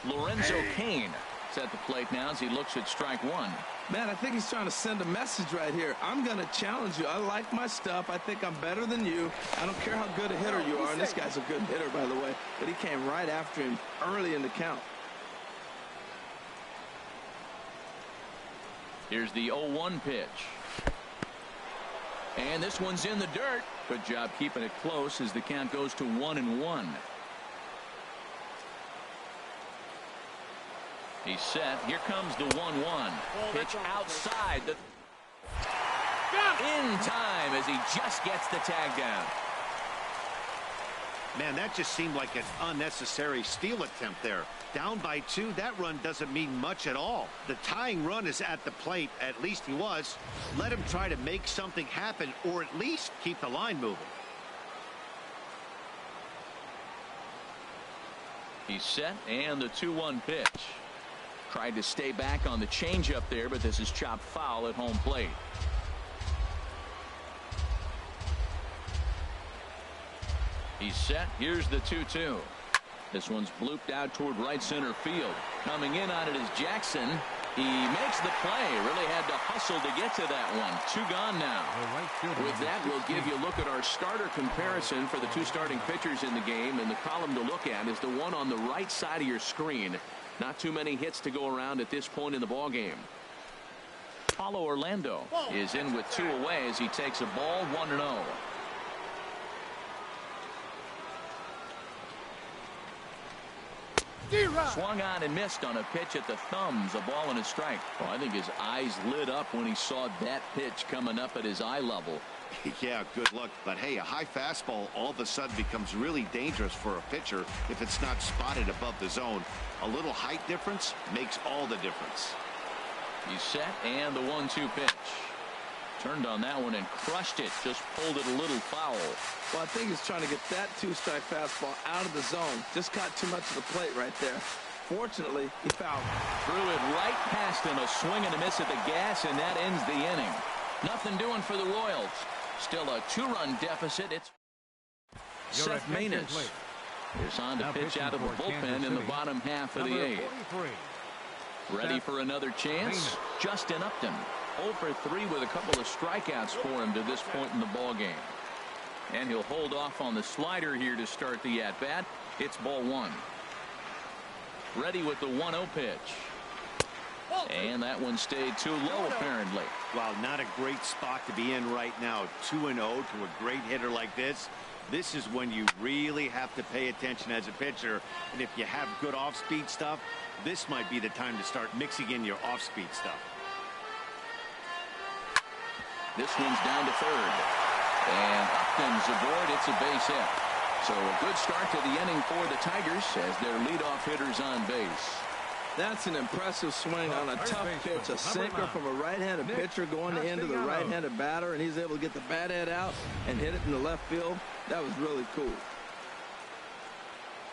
Lorenzo Cain is at the plate now as he looks at strike 1. Man, I think he's trying to send a message right here. I'm going to challenge you. I like my stuff. I think I'm better than you. I don't care how good a hitter you are, and this guy's a good hitter, by the way, but he came right after him early in the count. Here's the 0-1 pitch. And this one's in the dirt. Good job keeping it close as the count goes to 1-1. He's set. Here comes the 1-1. Pitch outside. In time as he just gets the tag down. Man, that just seemed like an unnecessary steal attempt there. Down by 2, that run doesn't mean much at all. The tying run is at the plate. At least he was. Let him try to make something happen, or at least keep the line moving. He's set, and the 2-1 pitch. Tried to stay back on the changeup there, but this is chopped foul at home plate. He's set. Here's the 2-2. This one's blooped out toward right center field. Coming in on it is Jackson. He makes the play. Really had to hustle to get to that one. 2 gone now. With that, we'll give you a look at our starter comparison for the 2 starting pitchers in the game. And the column to look at is the one on the right side of your screen. Not too many hits to go around at this point in the ball game. Paulo Orlando is in with 2 away as he takes a ball 1-0. Swung on and missed on a pitch at the thumbs. A ball and a strike. Well, I think his eyes lit up when he saw that pitch coming up at his eye level. Yeah, good luck. But hey, a high fastball all of a sudden becomes really dangerous for a pitcher if it's not spotted above the zone. A little height difference makes all the difference. He's set, and the 1-2 pitch. Turned on that one and crushed it. Just pulled it a little foul. Well, I think he's trying to get that 2-strike fastball out of the zone. Just got too much of the plate right there. Fortunately, he fouled. Threw it right past him. A swing and a miss at the gas, and that ends the inning. Nothing doing for the Royals. Still a 2-run deficit. It's Seth Maness is on to pitch out of the bullpen in the bottom half of the eighth. Ready for another chance. Justin Upton 0 for 3 with a couple of strikeouts for him to this point in the ball game. And he'll hold off on the slider here to start the at bat. It's ball 1. Ready with the 1-0 pitch. And that one stayed too low apparently. Well, not a great spot to be in right now. 2-0 to a great hitter like this. This is when you really have to pay attention as a pitcher. And if you have good off-speed stuff, this might be the time to start mixing in your off-speed stuff. This one's down to third. And Upton's aboard. It's a base hit. So a good start to the inning for the Tigers as their leadoff hitter's on base. That's an impressive swing on a tough pitch. A sinker from a right-handed pitcher going into the right-handed batter, and he's able to get the bat head out and hit it in the left field. That was really cool.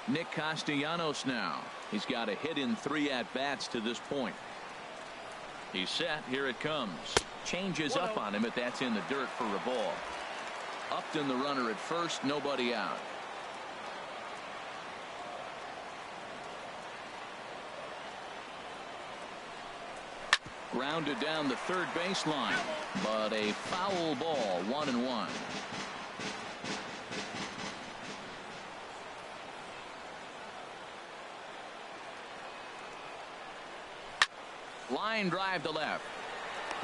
Nick Castellanos now. He's got a hit in 3 at-bats to this point. He's set. Here it comes. Changes up on him, but that's in the dirt for a ball. Upton the runner at first. Nobody out. Grounded down the third baseline, but a foul ball. 1-1. Line drive to left,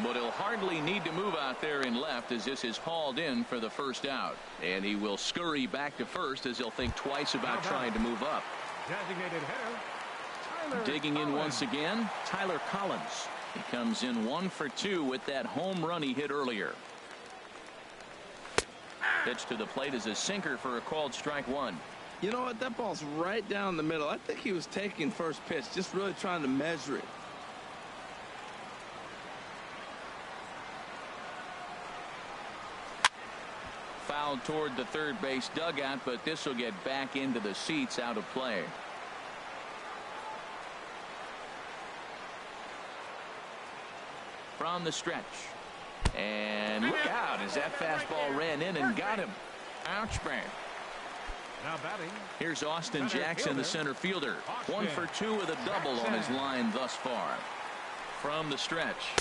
but he'll hardly need to move out there in left as this is hauled in for the first out, and he will scurry back to first as he'll think twice about trying to move up. Designated hitter. Digging in once again, Tyler Collins. He comes in 1 for 2 with that home run he hit earlier. Pitch to the plate is a sinker for a called strike 1. You know what? That ball's right down the middle. I think he was taking first pitch, just really trying to measure it. Fouled toward the third base dugout, but this will get back into the seats out of play. From the stretch. And look out as that fastball ran in and got him. Ouch, man. Now batting. Here's Austin Jackson, the center fielder. 1 for 2 with a double on his line thus far. From the stretch.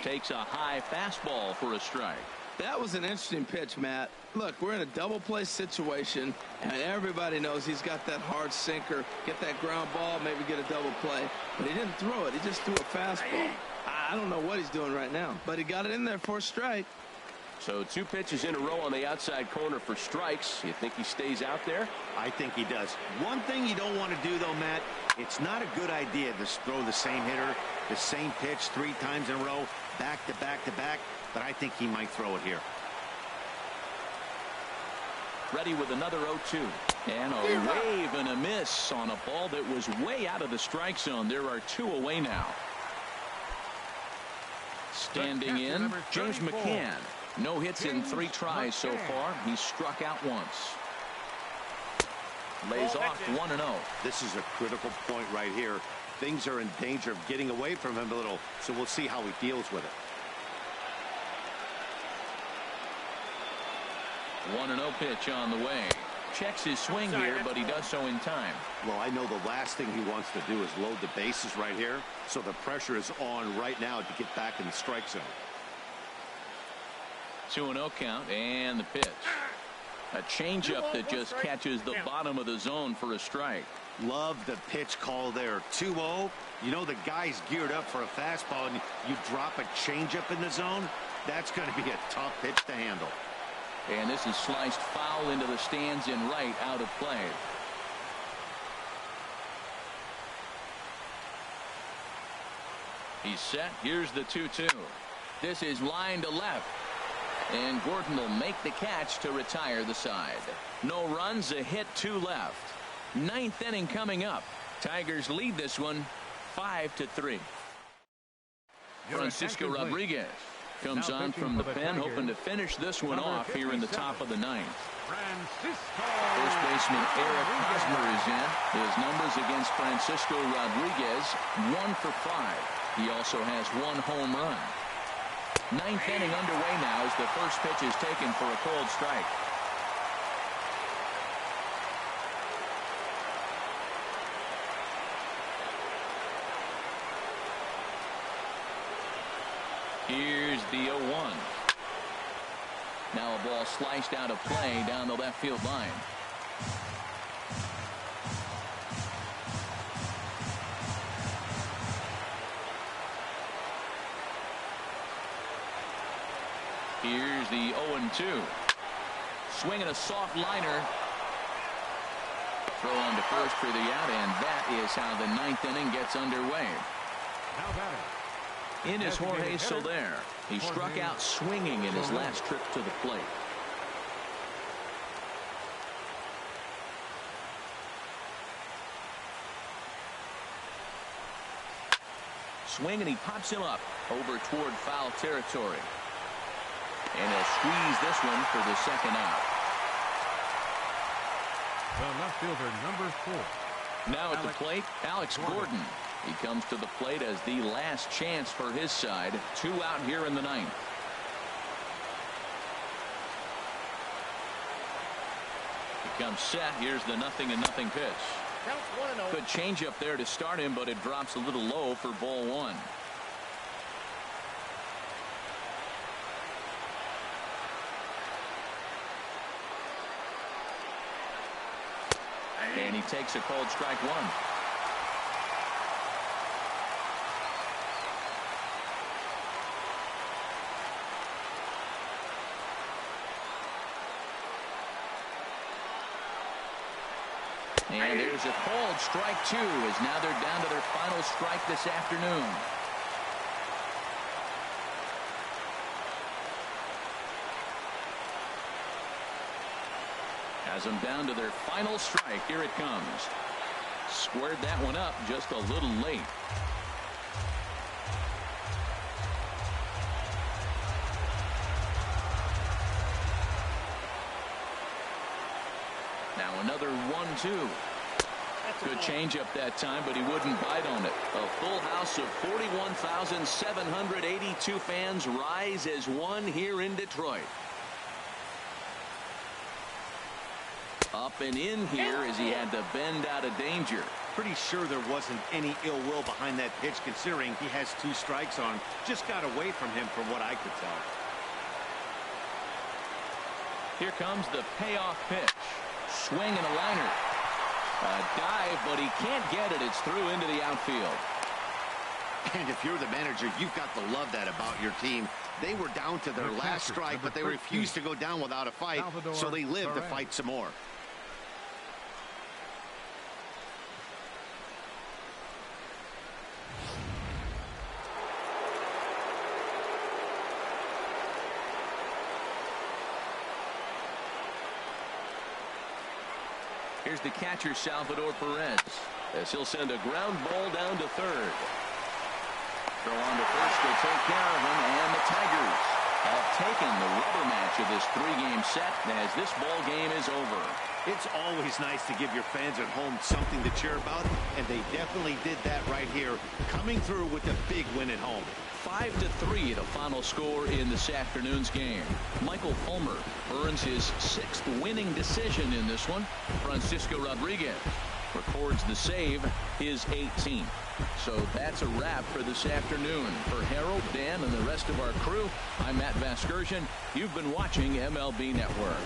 Takes a high fastball for a strike. That was an interesting pitch, Matt. Look, we're in a double play situation, and everybody knows he's got that hard sinker. Get that ground ball, maybe get a double play. But he didn't throw it. He just threw a fastball. I don't know what he's doing right now, but he got it in there for a strike. So 2 pitches in a row on the outside corner for strikes. You think he stays out there? I think he does. One thing you don't want to do, though, Matt, it's not a good idea to throw the same hitter, the same pitch 3 times in a row, back to back to back, but I think he might throw it here. Ready with another 0-2. And a wave and a miss on a ball that was way out of the strike zone. There are 2 away now. Standing in, James McCann. No hits in 3 tries so far. He's struck out once. Lays off 1-0. This is a critical point right here. Things are in danger of getting away from him a little, so we'll see how he deals with it. 1-0 pitch on the way. Checks his swing here, but he does so in time. Well, I know the last thing he wants to do is load the bases right here, so the pressure is on right now to get back in the strike zone. 2-0 count, and the pitch. A changeup that just catches the bottom of the zone for a strike. Love the pitch call there. 2-0. You know the guy's geared up for a fastball, and you drop a changeup in the zone. That's going to be a tough pitch to handle. And this is sliced foul into the stands in right, out of play. He's set. Here's the 2-2. This is line to left. And Gordon will make the catch to retire the side. No runs, a hit, 2 left. 9th inning coming up. Tigers lead this one 5-3. Francisco Rodriguez comes on from the pen, hoping to finish this one off here in the top of the 9th. First baseman Eric Hosmer is in. His numbers against Francisco Rodriguez, 1 for 5. He also has 1 home run. 9th inning underway now as the first pitch is taken for a called strike. Here's the 0-1. Now a ball sliced out of play down the left field line. Here's the 0-2. Swinging a soft liner. Throw on to first for the out, and that is how the 9th inning gets underway. Now batting. In is Jorge Soler. He struck out swinging in his last trip to the plate. Swing, and he pops him up over toward foul territory. And he'll squeeze this one for the second out. The left fielder, number 4. Now at the plate, Alex Gordon. He comes to the plate as the last chance for his side. 2 out here in the 9th. He comes set. Here's the 0-0 pitch. Good change up there to start him, but it drops a little low for ball 1. And he takes a cold strike 1. And there's a cold strike 2, as now they're down to their final strike this afternoon. Has them down to their final strike. Here it comes. Squared that one up just a little late. Now another 1-2. Good change up that time, but he wouldn't bite on it. A full house of 41,782 fans rise as one here in Detroit. Up and in here as he had to bend out of danger. Pretty sure there wasn't any ill will behind that pitch, considering he has 2 strikes on. Just got away from him from what I could tell. Here comes the payoff pitch. Swing and a liner. A dive, but he can't get it. It's through into the outfield. And if you're the manager, you've got to love that about your team. They were down to their last strike, but they refused to go down without a fight, so they lived to fight some more. Here's the catcher, Salvador Perez, as he'll send a ground ball down to third. Throw on to first to take care of him, and the Tigers have taken the rubber match of this 3-game set as this ball game is over. It's always nice to give your fans at home something to cheer about, and they definitely did that right here, coming through with a big win at home. 5-3 the final score in this afternoon's game. Michael Fulmer earns his 6th winning decision in this one. Francisco Rodriguez records the save, his 18th. So that's a wrap for this afternoon. For Harold, Dan, and the rest of our crew, I'm Matt Vasgersian. You've been watching MLB Network.